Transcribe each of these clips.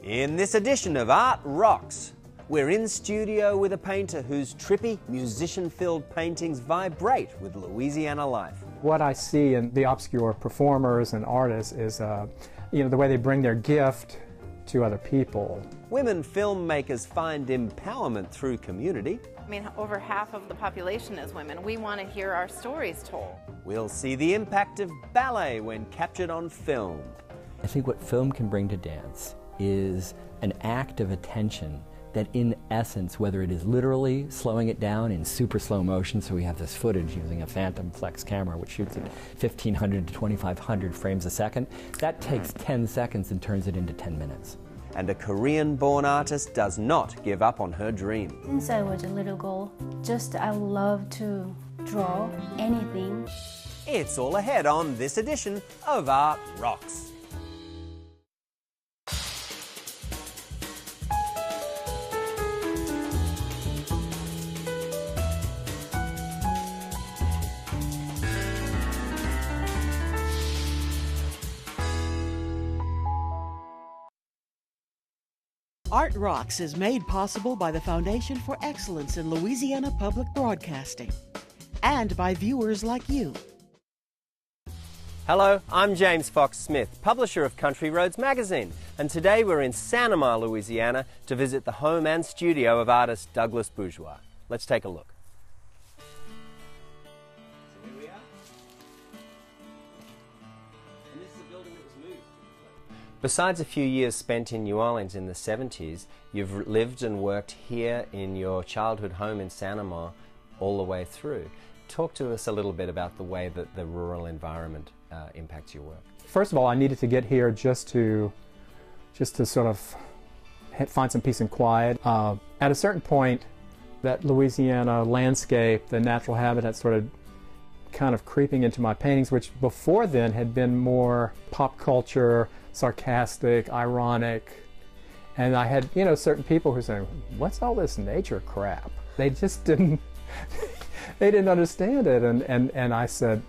In this edition of Art Rocks, we're in studio with a painter whose trippy, musician-filled paintings vibrate with Louisiana life. What I see in the obscure performers and artists is, the way they bring their gift to other people. Women filmmakers find empowerment through community. I mean, over half of the population is women. We want to hear our stories told. We'll see the impact of ballet when captured on film. I think what film can bring to dance is an act of attention that in essence, whether it is literally slowing it down in super slow motion, so we have this footage using a phantom flex camera which shoots at 1,500 to 2,500 frames a second, that takes 10 seconds and turns it into 10 minutes. And a Korean-born artist does not give up on her dream. Since I was a little girl, I love to draw anything. It's all ahead on this edition of Art Rocks. Art Rocks is made possible by the Foundation for Excellence in Louisiana Public Broadcasting and by viewers like you. Hello, I'm James Fox Smith, publisher of Country Roads magazine, and today we're in Sanama, Louisiana to visit the home and studio of artist Douglas Bourgeois. Let's take a look. So here we are. And this is a building that was moved. Besides a few years spent in New Orleans in the 70s, you've lived and worked here in your childhood home in Sanama all the way through. Talk to us a little bit about the way that the rural environment impacts your work. First of all, I needed to get here just to sort of find some peace and quiet. At a certain point, that Louisiana landscape, the natural habitat started kind of creeping into my paintings, which before then had been more pop culture, sarcastic, ironic, and I had, certain people who were saying, "What's all this nature crap?" They just didn't, they didn't understand it, and I said,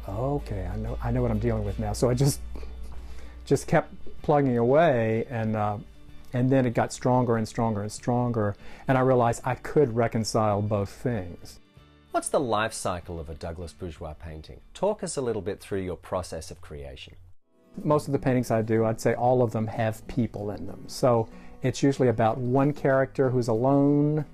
okay, I know what I'm dealing with now. So I just kept plugging away, and then it got stronger and stronger and stronger, and I realized I could reconcile both things. What's the life cycle of a Douglas Bourgeois painting? Talk us a little bit through your process of creation. Most of the paintings I do, I'd say all of them have people in them. So it's usually about one character who's alone,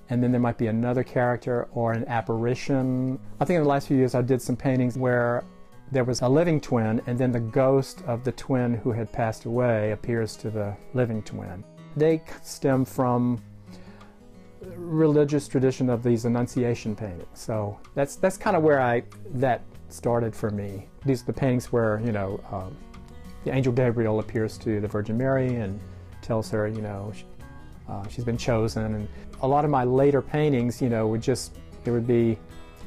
and then there might be another character or an apparition. I think in the last few years I did some paintings where there was a living twin, and then the ghost of the twin who had passed away appears to the living twin. They stem from religious tradition of these Annunciation paintings. So that's kind of where that started for me. These are the paintings where, the angel Gabriel appears to the Virgin Mary and tells her, she's been chosen. And a lot of my later paintings, it would be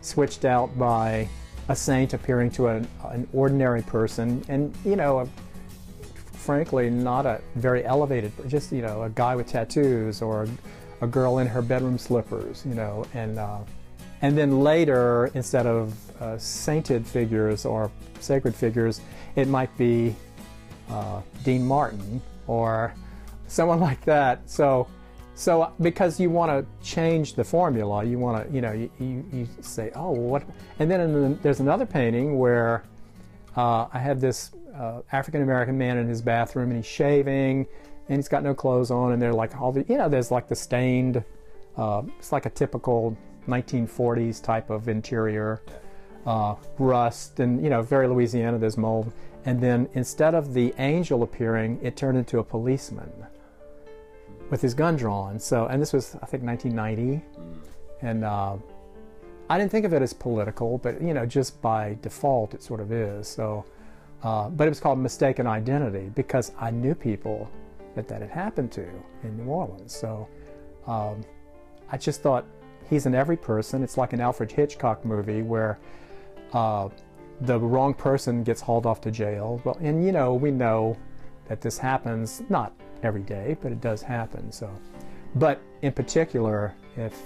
switched out by a saint appearing to an ordinary person, and, frankly, not a very elevated, just, a guy with tattoos or a girl in her bedroom slippers, and then later, instead of sainted figures or sacred figures, it might be Dean Martin or someone like that. So because you want to change the formula, you want to, you say, oh, what? And then there's another painting where I have this African-American man in his bathroom, and he's shaving, and he's got no clothes on, and they're like all the, there's like the stained, it's like a typical 1940s type of interior, rust, and very Louisiana, there's mold. And then instead of the angel appearing, it turned into a policeman with his gun drawn. So, and this was, I think, 1990, and I didn't think of it as political, but just by default it sort of is. So, but it was called Mistaken Identity because I knew people that had happened to in New Orleans. So I just thought, he's in every person. It's like an Alfred Hitchcock movie where the wrong person gets hauled off to jail. Well, and we know that this happens, not every day, but it does happen. So, but in particular, if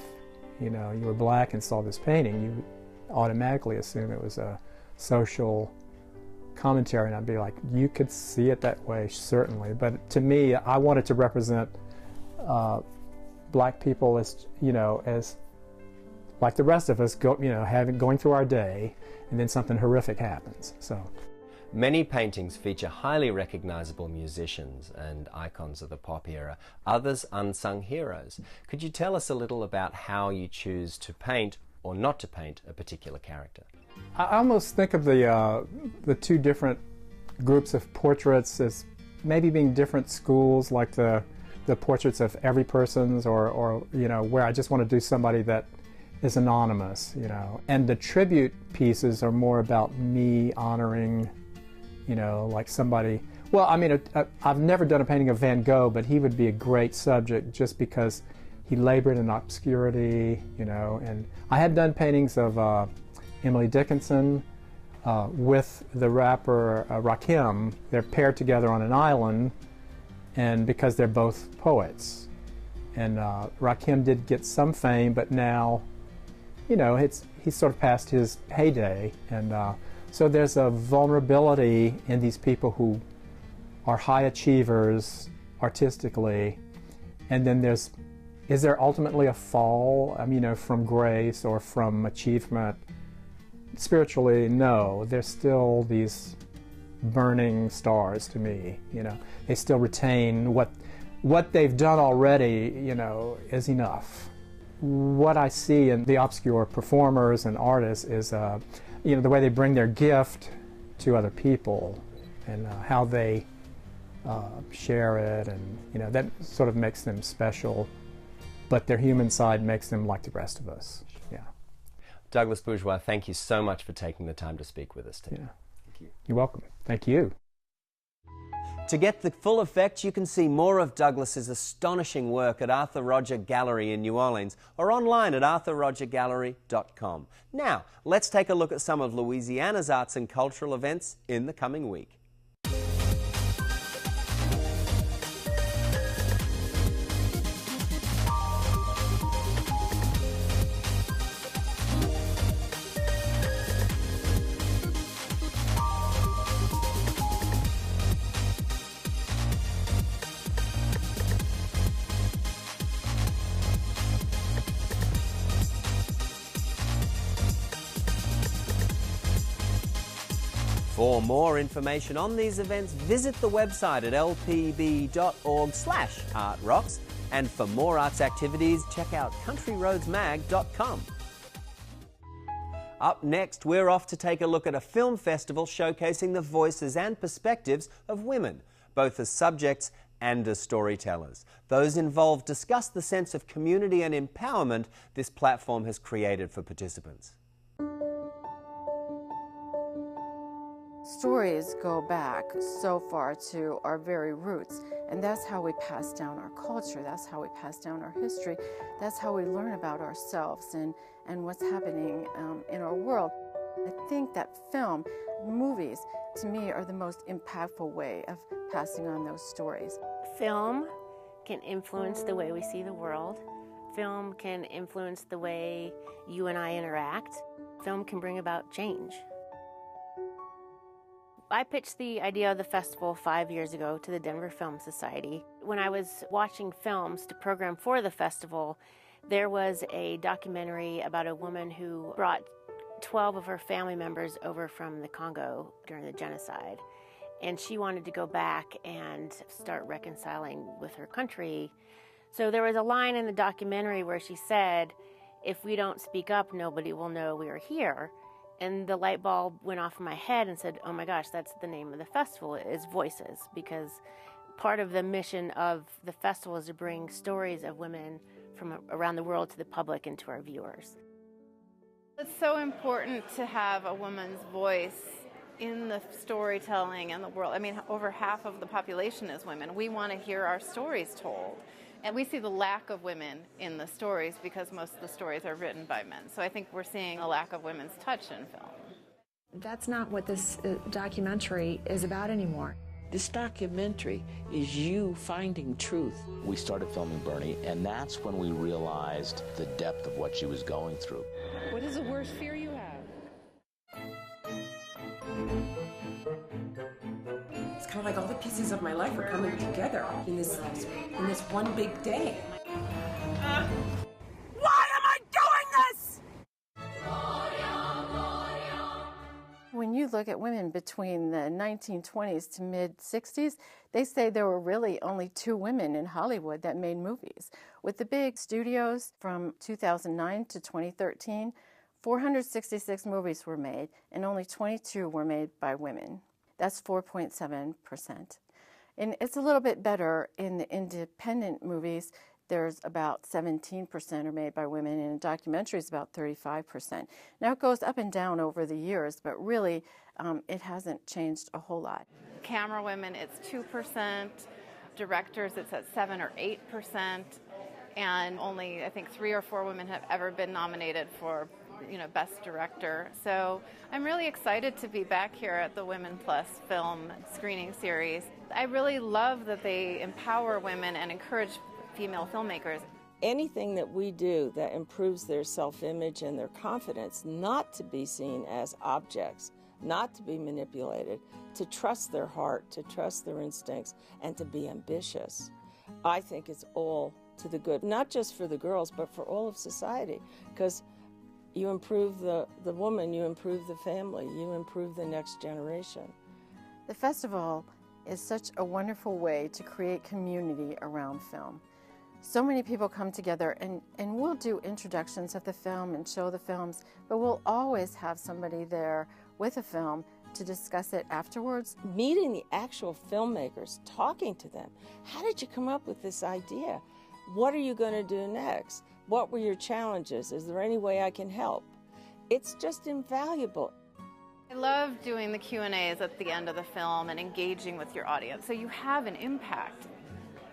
you were black and saw this painting, you automatically assume it was a social commentary, and I'd be like, you could see it that way, certainly. But to me, I wanted to represent black people as, as like the rest of us, going through our day, and then something horrific happens. So. Many paintings feature highly recognizable musicians and icons of the pop era, others unsung heroes. Could you tell us a little about how you choose to paint or not to paint a particular character? I almost think of the two different groups of portraits as maybe being different schools, like the portraits of every person's, or where I just want to do somebody that is anonymous, And the tribute pieces are more about me honoring, like somebody. Well, I mean, I've never done a painting of Van Gogh, but he would be a great subject just because he labored in obscurity, And I had done paintings of Emily Dickinson with the rapper Rakim. They're paired together on an island, and because they're both poets. And Rakim did get some fame, but now, he's sort of past his heyday. And so there's a vulnerability in these people who are high achievers artistically, and then is there ultimately a fall, from grace or from achievement? Spiritually, no. There's still these burning stars to me, They still retain what they've done already, is enough. What I see in the obscure performers and artists is the way they bring their gift to other people, and how they share it, and that sort of makes them special, but their human side makes them like the rest of us. Yeah. Douglas Bourgeois, thank you so much for taking the time to speak with us today. Yeah. Thank you. You're welcome. Thank you. To get the full effect, you can see more of Douglas's astonishing work at Arthur Roger Gallery in New Orleans, or online at arthurrogergallery.com. Now, let's take a look at some of Louisiana's arts and cultural events in the coming week. For more information on these events, visit the website at lpb.org/artrocks, and for more arts activities, check out countryroadsmag.com. Up next, we're off to take a look at a film festival showcasing the voices and perspectives of women, both as subjects and as storytellers. Those involved discuss the sense of community and empowerment this platform has created for participants. Stories go back so far to our very roots, and that's how we pass down our culture, that's how we pass down our history, that's how we learn about ourselves and what's happening in our world. I think that movies, to me, are the most impactful way of passing on those stories. Film can influence the way we see the world. Film can influence the way you and I interact. Film can bring about change. I pitched the idea of the festival 5 years ago to the Denver Film Society. When I was watching films to program for the festival, there was a documentary about a woman who brought 12 of her family members over from the Congo during the genocide. And she wanted to go back and start reconciling with her country. So there was a line in the documentary where she said, "If we don't speak up, nobody will know we are here." And the light bulb went off in my head and said, oh my gosh, that's the name of the festival, is Voices, because part of the mission of the festival is to bring stories of women from around the world to the public and to our viewers. It's so important to have a woman's voice in the storytelling and the world. I mean, over half of the population is women. We want to hear our stories told. And we see the lack of women in the stories because most of the stories are written by men. So I think we're seeing a lack of women's touch in film. That's not what this documentary is about anymore. This documentary is you finding truth. We started filming Bernie, and that's when we realized the depth of what she was going through. What is the worst fear you have? kind of like all the pieces of my life are coming together in this one big day. Why am I doing this? When you look at women between the 1920s to mid-60s, they say there were really only 2 women in Hollywood that made movies. With the big studios from 2009 to 2013, 466 movies were made, and only 22 were made by women. That's 4.7%. And it's a little bit better in the independent movies. There's about 17% are made by women, and in documentaries about 35%. Now it goes up and down over the years, but really it hasn't changed a whole lot. Camera women, it's 2%. Directors, it's at 7 or 8%. And only, I think, 3 or 4 women have ever been nominated for, Best Director. So I'm really excited to be back here at the Women+Film screening series. I really love that they empower women and encourage female filmmakers. Anything that we do that improves their self-image and their confidence, not to be seen as objects, not to be manipulated, to trust their heart, to trust their instincts, and to be ambitious, I think it's all to the good, not just for the girls, but for all of society, because you improve the woman, you improve the family, you improve the next generation. The festival is such a wonderful way to create community around film. So many people come together, and we'll do introductions of the film and show the films, but we'll always have somebody there with a film to discuss it afterwards. Meeting the actual filmmakers, talking to them. How did you come up with this idea? What are you going to do next? What were your challenges? Is there any way I can help? It's just invaluable. I love doing the Q&As at the end of the film and engaging with your audience, so you have an impact.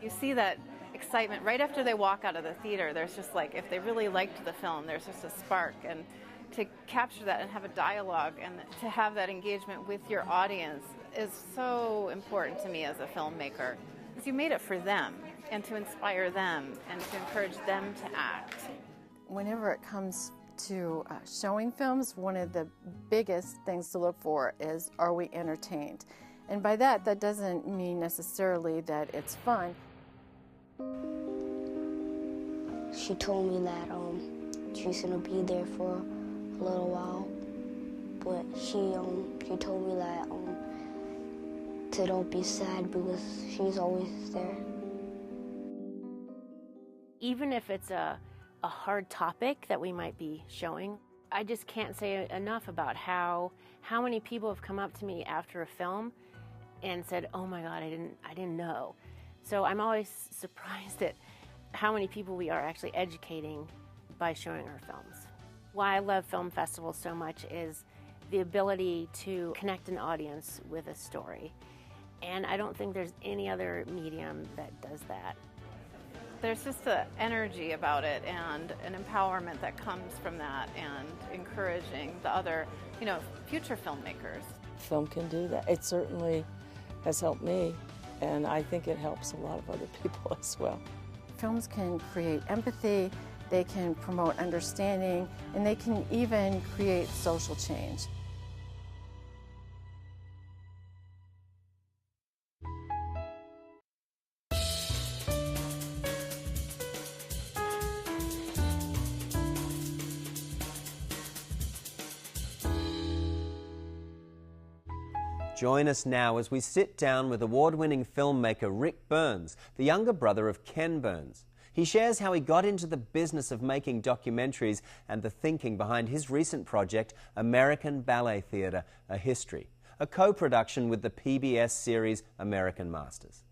You see that excitement right after they walk out of the theater. There's just like, if they really liked the film, there's just a spark, and to capture that and have a dialogue and to have that engagement with your audience is so important to me as a filmmaker, because you made it for them and to inspire them and to encourage them to act. Whenever it comes to showing films, one of the biggest things to look for is, are we entertained? And by that doesn't mean necessarily that it's fun. She told me that she's gonna be there for a little while, but she told me that to don't be sad because she's always there. Even if it's a hard topic that we might be showing, I just can't say enough about how many people have come up to me after a film and said, "Oh my God, I didn't know." So I'm always surprised at how many people we are actually educating by showing our films. Why I love film festivals so much is the ability to connect an audience with a story. And I don't think there's any other medium that does that. There's just an energy about it and an empowerment that comes from that, and encouraging the other, future filmmakers. Film can do that. It certainly has helped me, and I think it helps a lot of other people as well. Films can create empathy, they can promote understanding, and they can even create social change. Join us now as we sit down with award-winning filmmaker Rick Burns, the younger brother of Ken Burns. He shares how he got into the business of making documentaries and the thinking behind his recent project, American Ballet Theatre, A History, a co-production with the PBS series American Masters.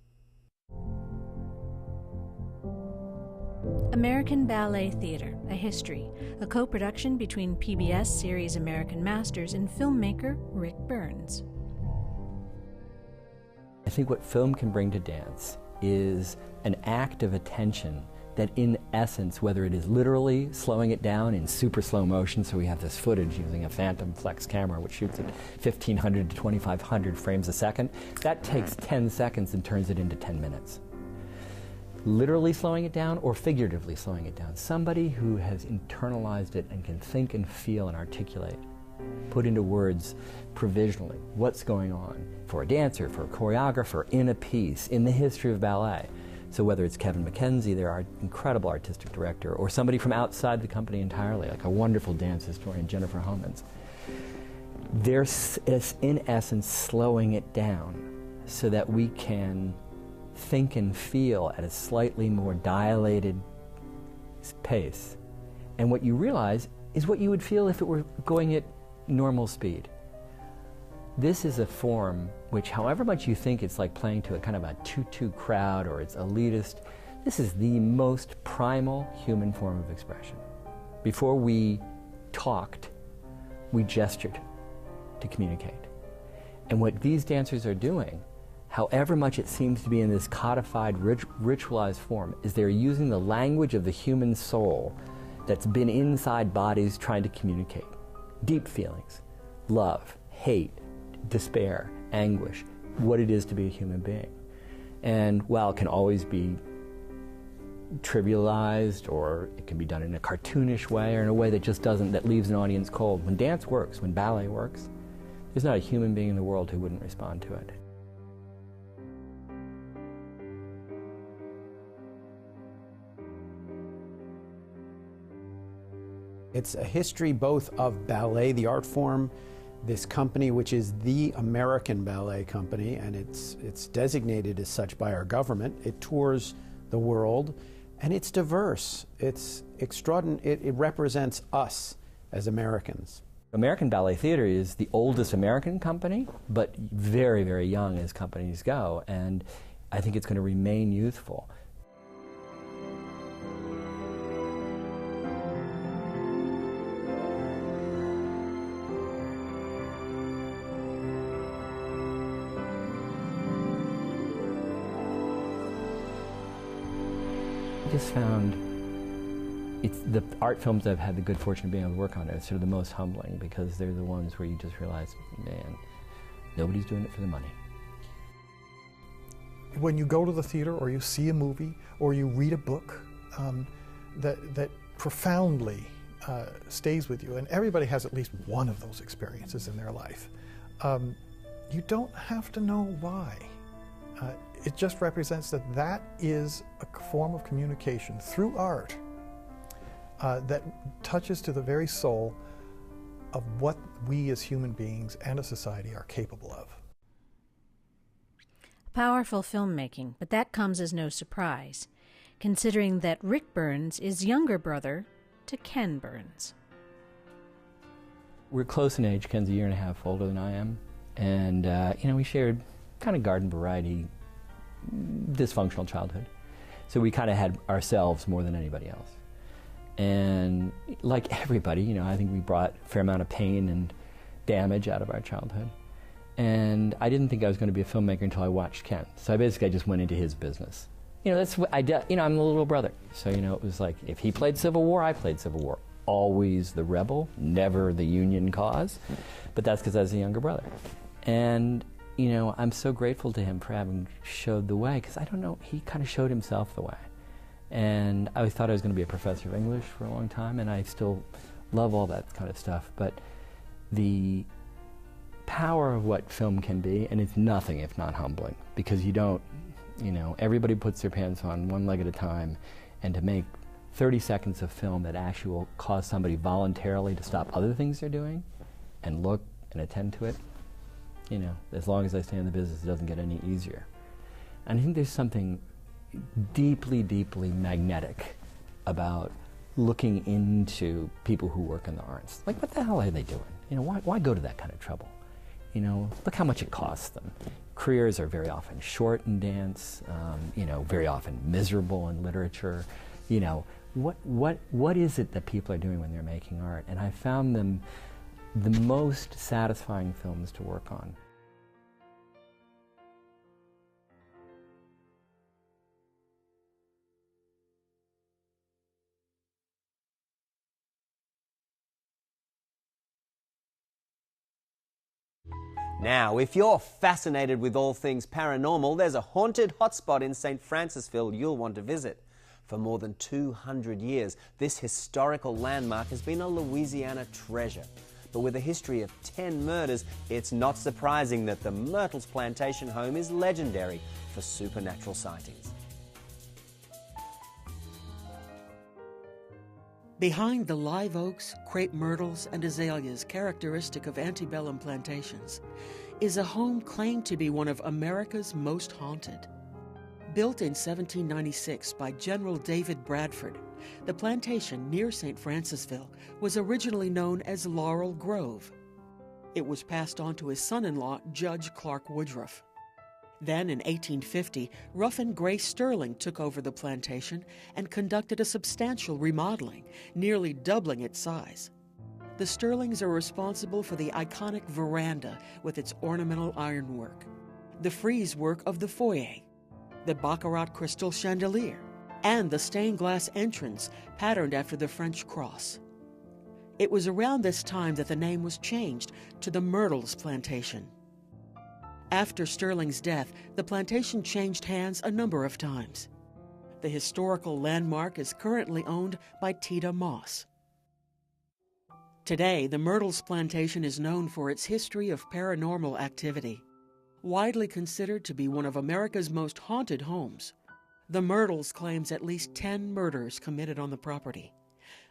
American Ballet Theatre, A History, a co-production between PBS series American Masters and filmmaker Rick Burns. I think what film can bring to dance is an act of attention that in essence, whether it is literally slowing it down in super slow motion, so we have this footage using a phantom flex camera which shoots at 1,500 to 2,500 frames a second, that takes 10 seconds and turns it into 10 minutes. Literally slowing it down or figuratively slowing it down. Somebody who has internalized it and can think and feel and articulate put into words provisionally what's going on for a dancer, for a choreographer, in a piece, in the history of ballet. So whether it's Kevin McKenzie, their incredible artistic director, or somebody from outside the company entirely, like a wonderful dance historian, Jennifer Homans, they're in essence slowing it down so that we can think and feel at a slightly more dilated pace. And what you realize is what you would feel if it were going at normal speed. This is a form which, however much you think it's like playing to a kind of a tutu crowd or it's elitist, this is the most primal human form of expression. Before we talked, we gestured to communicate. And what these dancers are doing, however much it seems to be in this codified, ritualized form, is they're using the language of the human soul that's been inside bodies trying to communicate. Deep feelings, love, hate, despair, anguish, what it is to be a human being. And while it can always be trivialized, or it can be done in a cartoonish way, or in a way that just doesn't, that leaves an audience cold, when dance works, when ballet works, there's not a human being in the world who wouldn't respond to it. It's a history both of ballet, the art form, this company, which is the American Ballet Company, and it's designated as such by our government. It tours the world, and it's diverse. It's extraordinary. It represents us as Americans. American Ballet Theatre is the oldest American company, but very, very young as companies go, and I think it's going to remain youthful. I just found it's the art films I've had the good fortune of being able to work on are sort of the most humbling, because they're the ones where you just realize, man, nobody's doing it for the money. When you go to the theater, or you see a movie, or you read a book that profoundly stays with you, and everybody has at least one of those experiences in their life, you don't have to know why. It just represents that that is a form of communication through art that touches to the very soul of what we as human beings and a society are capable of. Powerful filmmaking, but that comes as no surprise, considering that Rick Burns is younger brother to Ken Burns. We're close in age. Ken's a year and a half older than I am, and we shared kind of garden variety dysfunctional childhood. So we kind of had ourselves more than anybody else. And like everybody, I think we brought a fair amount of pain and damage out of our childhood. And I didn't think I was going to be a filmmaker until I watched Ken. So I just went into his business. That's what I did. I'm the little brother. So, it was like, if he played Civil War, I played Civil War. Always the rebel, never the Union cause. But that's because I was a younger brother. And I'm so grateful to him for having showed the way, because I don't know, he kind of showed himself the way. And I always thought I was going to be a professor of English for a long time, and I still love all that kind of stuff. But the power of what film can be, and it's nothing if not humbling, because you don't, everybody puts their pants on one leg at a time, and to make 30 seconds of film that actually will cause somebody voluntarily to stop other things they're doing and look and attend to it, as long as I stay in the business, it doesn't get any easier. And I think there's something deeply, deeply magnetic about looking into people who work in the arts. Like, what the hell are they doing? Why go to that kind of trouble? Look how much it costs them. Careers are very often short in dance, very often miserable in literature. What is it that people are doing when they're making art? And I found them the most satisfying films to work on. Now, if you're fascinated with all things paranormal, there's a haunted hotspot in St. Francisville you'll want to visit. For more than 200 years, this historical landmark has been a Louisiana treasure. but with a history of 10 murders, it's not surprising that the Myrtles Plantation home is legendary for supernatural sightings. Behind the live oaks, crepe myrtles, and azaleas characteristic of antebellum plantations is a home claimed to be one of America's most haunted. Built in 1796 by General David Bradford, the plantation near St. Francisville was originally known as Laurel Grove. It was passed on to his son-in-law, Judge Clark Woodruff. Then, in 1850, Ruffin Grace Sterling took over the plantation and conducted a substantial remodeling, nearly doubling its size. The Sterlings are responsible for the iconic veranda with its ornamental ironwork, the frieze work of the foyer, the baccarat crystal chandelier, and the stained glass entrance patterned after the French cross. It was around this time that the name was changed to the Myrtles Plantation. After Sterling's death, the plantation changed hands a number of times. The historical landmark is currently owned by Tita Moss. Today, the Myrtles Plantation is known for its history of paranormal activity. Widely considered to be one of America's most haunted homes, the Myrtles claims at least 10 murders committed on the property,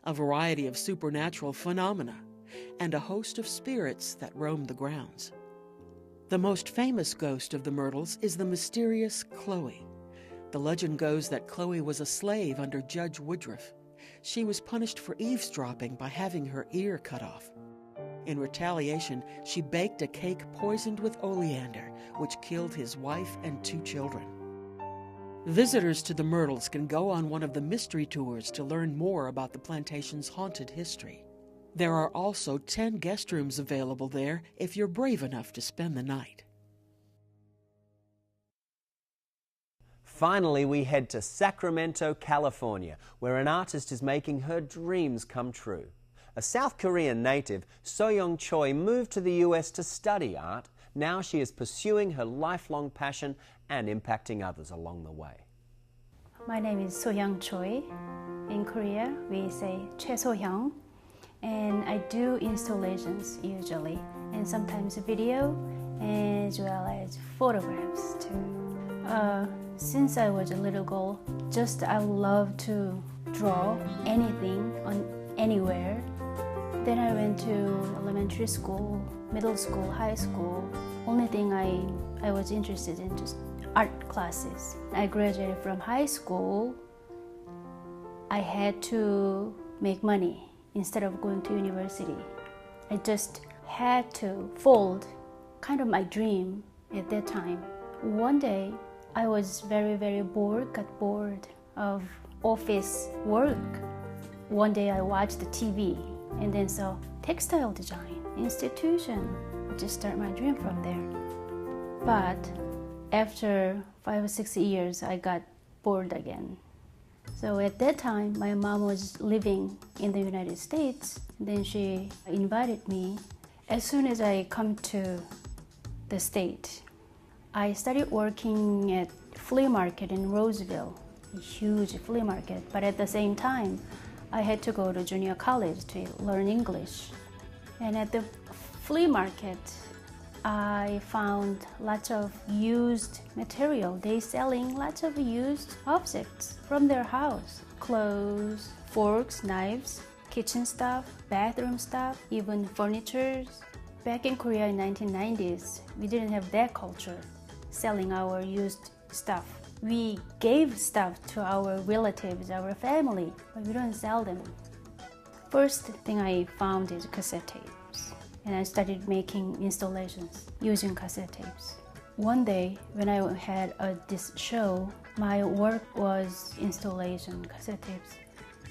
a variety of supernatural phenomena, and a host of spirits that roam the grounds. The most famous ghost of the Myrtles is the mysterious Chloe. The legend goes that Chloe was a slave under Judge Woodruff. She was punished for eavesdropping by having her ear cut off. In retaliation, she baked a cake poisoned with oleander, which killed his wife and 2 children. Visitors to the Myrtles can go on one of the mystery tours to learn more about the plantation's haunted history. There are also 10 guest rooms available there if you're brave enough to spend the night. Finally, we head to Sacramento, California, where an artist is making her dreams come true. A South Korean native, Sohyung Choi moved to the US to study art. Now she is pursuing her lifelong passion and impacting others along the way. My name is Sohyung Choi. In Korea, we say 최소형. And I do installations usually, and sometimes video, as well as photographs too. Since I was a little girl, I love to draw anything on anywhere. Then I went to elementary school, middle school, high school. Only thing I was interested in just art classes. I graduated from high school. I had to make money. Instead of going to university, I just had to fold kind of my dream at that time. One day, I was very, very bored, got bored of office work. One day I watched the TV and then saw textile design institution. I just started my dream from there. But after 5 or 6 years, I got bored again. So at that time, my mom was living in the United States. Then she invited me. As soon as I come to the state, I started working at flea market in Roseville, a huge flea market. But at the same time, I had to go to junior college to learn English. And at the flea market, I found lots of used material. They selling lots of used objects from their house. Clothes, forks, knives, kitchen stuff, bathroom stuff, even furniture. Back in Korea in 1990s, we didn't have that culture, selling our used stuff. We gave stuff to our relatives, our family, but we don't sell them. First thing I found is cassette tapes. And I started making installations using cassette tapes. One day, when I had this show, my work was installation, cassette tapes.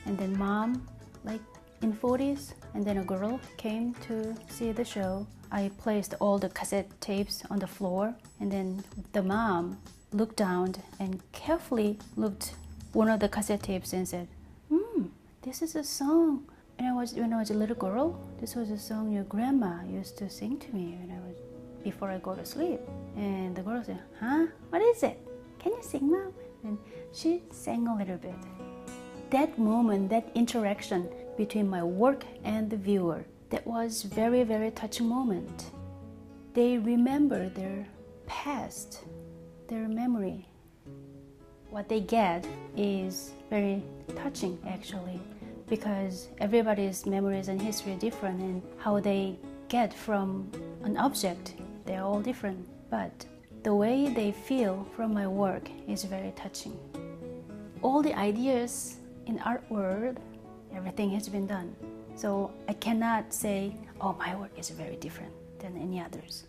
And then mom, like in 40s, and then a girl came to see the show. I placed all the cassette tapes on the floor, and then the mom looked down and carefully looked one of the cassette tapes and said, this is a song. And when I was a little girl, this was a song your grandma used to sing to me before I go to sleep. And the girl said, huh? What is it? Can you sing, Mom? And she sang a little bit. That moment, that interaction between my work and the viewer that was very, very touching moment. They remember their past, their memory. What they get is very touching, actually, because everybody's memories and history are different, and how they get from an object, they're all different. But the way they feel from my work is very touching. All the ideas in art world, everything has been done. So I cannot say, oh, my work is very different than any others.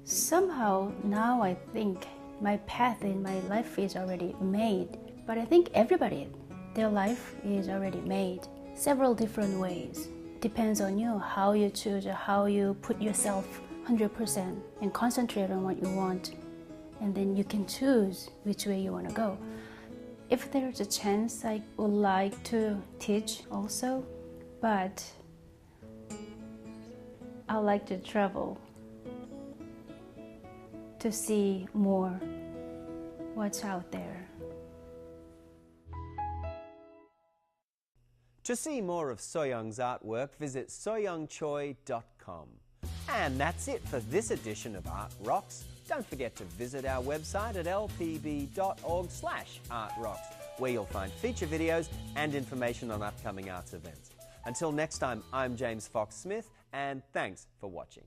Somehow now I think my path in my life is already made. But I think everybody, their life is already made several different ways. Depends on you, how you choose, how you put yourself 100% and concentrate on what you want. And then you can choose which way you want to go. If there's a chance, I would like to teach also, but I like to travel to see more what's out there. To see more of Sohyung's artwork, visit sohyungchoi.com. And that's it for this edition of Art Rocks. Don't forget to visit our website at lpb.org/artrocks, where you'll find feature videos and information on upcoming arts events. Until next time, I'm James Fox Smith, and thanks for watching.